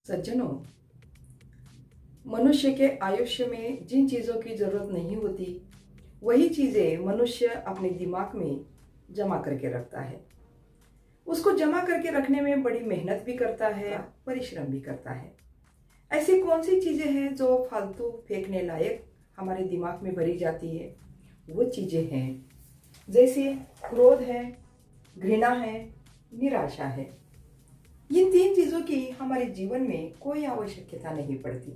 सज्जनों, मनुष्य के आयुष्य में जिन चीज़ों की ज़रूरत नहीं होती वही चीज़ें मनुष्य अपने दिमाग में जमा करके रखता है। उसको जमा करके रखने में बड़ी मेहनत भी करता है, परिश्रम भी करता है। ऐसी कौन सी चीज़ें हैं जो फालतू फेंकने लायक हमारे दिमाग में भरी जाती है? वो चीज़ें हैं जैसे क्रोध है, घृणा है, निराशा है। इन तीन चीज़ों की हमारे जीवन में कोई आवश्यकता नहीं पड़ती।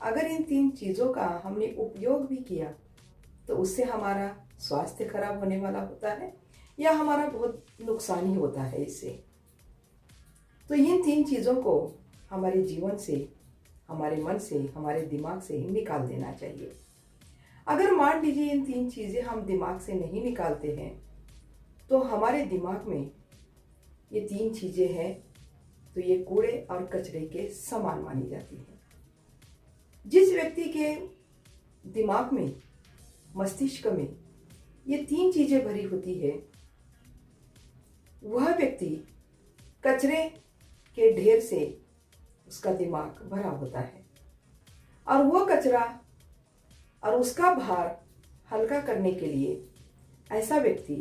अगर इन तीन चीज़ों का हमने उपयोग भी किया तो उससे हमारा स्वास्थ्य खराब होने वाला होता है या हमारा बहुत नुकसान ही होता है इससे। तो इन तीन चीज़ों को हमारे जीवन से, हमारे मन से, हमारे दिमाग से निकाल देना चाहिए। अगर मान लीजिए इन तीन चीज़ें हम दिमाग से नहीं निकालते हैं तो हमारे दिमाग में ये तीन चीज़ें हैं तो ये कूड़े और कचरे के समान मानी जाती है। जिस व्यक्ति के दिमाग में, मस्तिष्क में ये तीन चीजें भरी होती है वह व्यक्ति कचरे के ढेर से उसका दिमाग भरा होता है और वो कचरा और उसका भार हल्का करने के लिए ऐसा व्यक्ति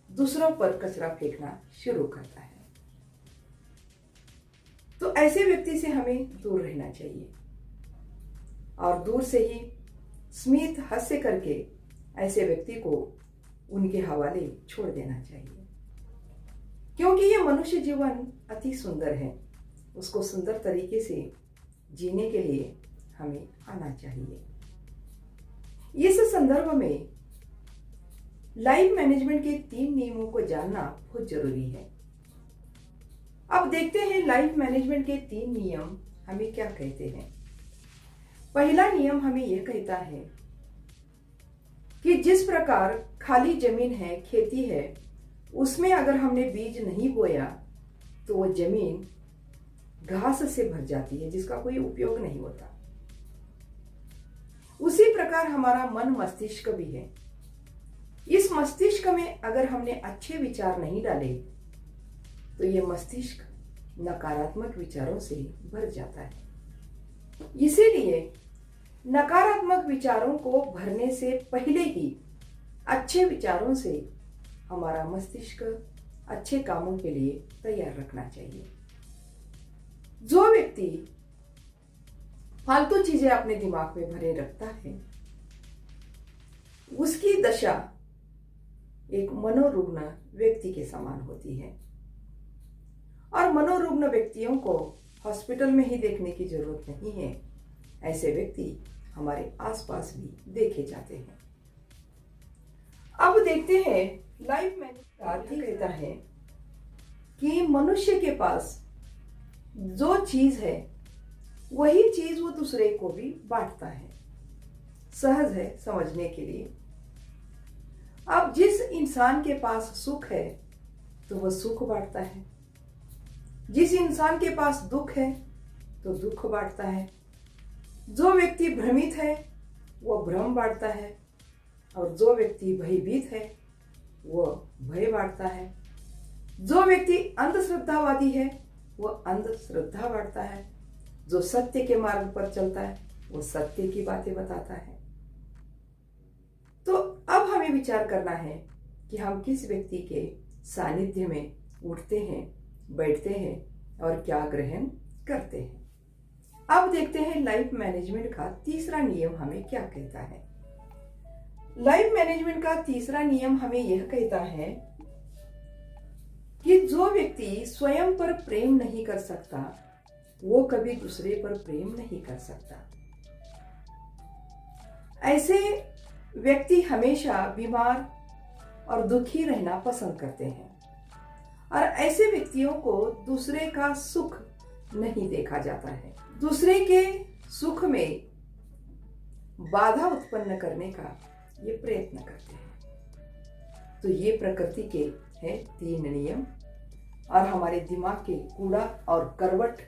दूसरों पर कचरा फेंकना शुरू करता है। तो ऐसे व्यक्ति से हमें दूर रहना चाहिए और दूर से ही स्मित हास्य करके ऐसे व्यक्ति को उनके हवाले छोड़ देना चाहिए, क्योंकि ये मनुष्य जीवन अति सुंदर है। उसको सुंदर तरीके से जीने के लिए हमें आना चाहिए। इस संदर्भ में लाइफ मैनेजमेंट के 3 नियमों को जानना बहुत जरूरी है। अब देखते हैं लाइफ मैनेजमेंट के 3 नियम हमें क्या कहते हैं। पहला नियम हमें यह कहता है कि जिस प्रकार खाली जमीन है, खेती है, उसमें अगर हमने बीज नहीं बोया तो वो जमीन घास से भर जाती है जिसका कोई उपयोग नहीं होता। उसी प्रकार हमारा मन, मस्तिष्क भी है। इस मस्तिष्क में अगर हमने अच्छे विचार नहीं डाले तो ये मस्तिष्क नकारात्मक विचारों से भर जाता है। इसीलिए नकारात्मक विचारों को भरने से पहले ही अच्छे विचारों से हमारा मस्तिष्क अच्छे कामों के लिए तैयार रखना चाहिए। जो व्यक्ति फालतू चीजें अपने दिमाग में भरे रखता है उसकी दशा एक मनोरुग्ण व्यक्ति के समान होती है और मनोरुग्ण व्यक्तियों को हॉस्पिटल में ही देखने की जरूरत नहीं है। ऐसे व्यक्ति हमारे आसपास भी देखे जाते हैं। अब देखते हैं लाइफ मैनेजमेंट कहता है कि मनुष्य के पास जो चीज है वही चीज वो दूसरे को भी बांटता है। सहज है समझने के लिए। अब जिस इंसान के पास सुख है तो वह सुख बांटता है, जिस इंसान के पास दुख है तो दुख बांटता है। जो व्यक्ति भ्रमित है वह भ्रम बांटता है और जो व्यक्ति भयभीत है वह भय बांटता है। जो व्यक्ति अंधश्रद्धावादी है वह अंधश्रद्धा बांटता है। जो सत्य के मार्ग पर चलता है वो सत्य की बातें बताता है। तो अब हमें विचार करना है कि हम किस व्यक्ति के सानिध्य में उठते हैं, बैठते हैं और क्या ग्रहण करते हैं। अब देखते हैं लाइफ मैनेजमेंट का तीसरा नियम हमें क्या कहता है। लाइफ मैनेजमेंट का तीसरा नियम हमें यह कहता है कि जो व्यक्ति स्वयं पर प्रेम नहीं कर सकता वो कभी दूसरे पर प्रेम नहीं कर सकता। ऐसे व्यक्ति हमेशा बीमार और दुखी रहना पसंद करते हैं और ऐसे व्यक्तियों को दूसरे का सुख नहीं देखा जाता है। दूसरे के सुख में बाधा उत्पन्न करने का ये प्रयत्न करते हैं। तो ये प्रकृति के हैं 3 नियम और हमारे दिमाग के कूड़ा और करवट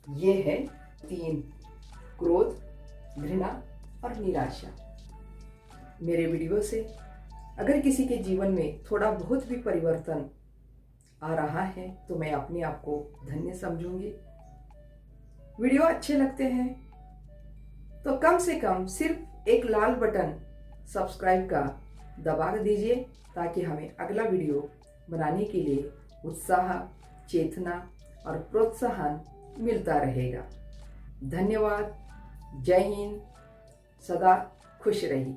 ये है 3: क्रोध, घृणा और निराशा। मेरे वीडियो से अगर किसी के जीवन में थोड़ा बहुत भी परिवर्तन आ रहा है तो मैं अपने आप को धन्य समझूंगी। वीडियो अच्छे लगते हैं तो कम से कम सिर्फ एक लाल बटन सब्सक्राइब का दबा दीजिए, ताकि हमें अगला वीडियो बनाने के लिए उत्साह, चेतना और प्रोत्साहन मिलता रहेगा। धन्यवाद। जय हिंद। सदा खुश रहिए।